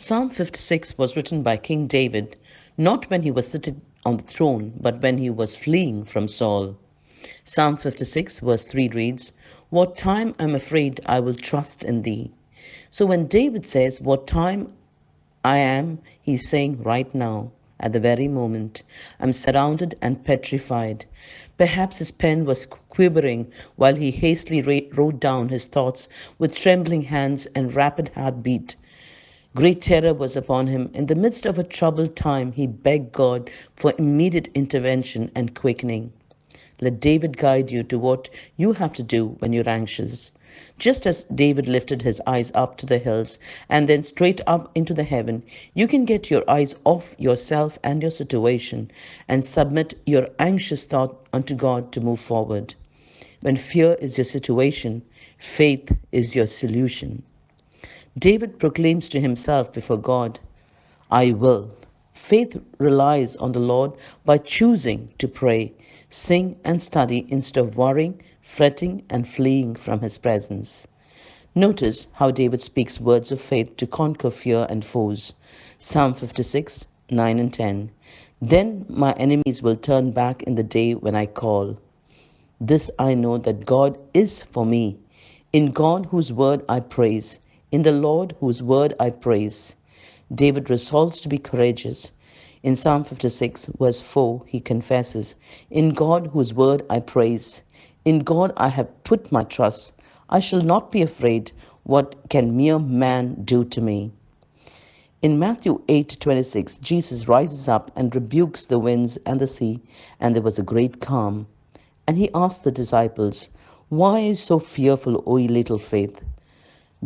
Psalm 56 was written by King David not when he was sitting on the throne, but when he was fleeing from Saul. Psalm 56, verse 3 reads, "What time I'm afraid, I will trust in thee." So when David says, "What time I am," he's saying right now, at the very moment, I'm surrounded and petrified. Perhaps his pen was quivering while he hastily wrote down his thoughts with trembling hands and rapid heartbeat. Great terror was upon him. In the midst of a troubled time, he begged God for immediate intervention and quickening. Let David guide you to what you have to do when you're anxious. Just as David lifted his eyes up to the hills and then straight up into the heaven, you can get your eyes off yourself and your situation and submit your anxious thought unto God to move forward. When fear is your situation, faith is your solution. David proclaims to himself before God, I will. Faith relies on the Lord by choosing to pray, sing, and study instead of worrying, fretting, and fleeing from his presence. Notice how David speaks words of faith to conquer fear and foes. Psalm 56, 9 and 10. Then my enemies will turn back in the day when I call. This I know that God is for me. In God whose word I praise, in the Lord whose word I praise. David resolves to be courageous. In Psalm 56, verse 4, he confesses, In God whose word I praise, in God I have put my trust. I shall not be afraid. What can mere man do to me? In Matthew 8:26, Jesus rises up and rebukes the winds and the sea, and there was a great calm. And he asked the disciples, Why are you so fearful, O ye little faith?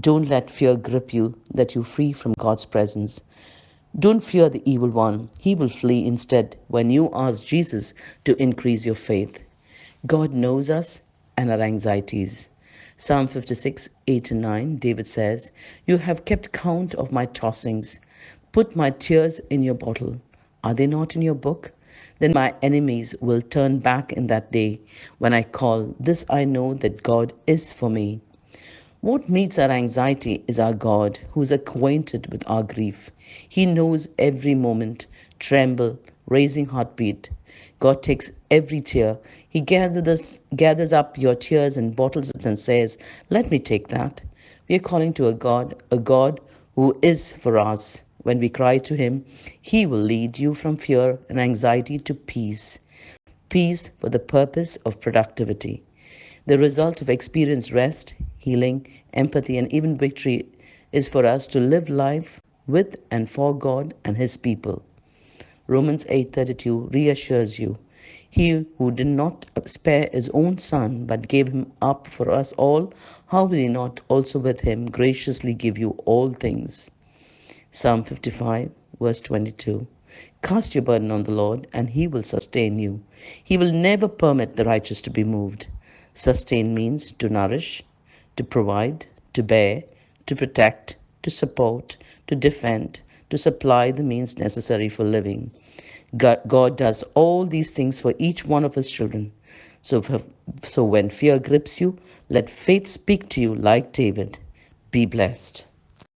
Don't let fear grip you, that you flee from God's presence. Don't fear the evil one. He will flee instead when you ask Jesus to increase your faith. God knows us and our anxieties. Psalm 56, 8 and 9, David says, You have kept count of my tossings. Put my tears in your bottle. Are they not in your book? Then my enemies will turn back in that day when I call. This I know that God is for me. What meets our anxiety is our God, who is acquainted with our grief. He knows every moment, tremble, raising heartbeat. God takes every tear. He gathers up your tears and bottles it and says, Let me take that. We are calling to a God who is for us. When we cry to Him, He will lead you from fear and anxiety to peace. Peace for the purpose of productivity. The result of experienced rest, healing, empathy, and even victory is for us to live life with and for God and His people. Romans 8:32 reassures you, He who did not spare His own Son but gave Him up for us all, how will He not also with Him graciously give you all things? Psalm 55, verse 22. Cast your burden on the Lord, and He will sustain you. He will never permit the righteous to be moved. Sustain means to nourish, to provide, to bear, to protect, to support, to defend, to supply the means necessary for living. God does all these things for each one of His children. So when fear grips you, let faith speak to you like David. Be blessed.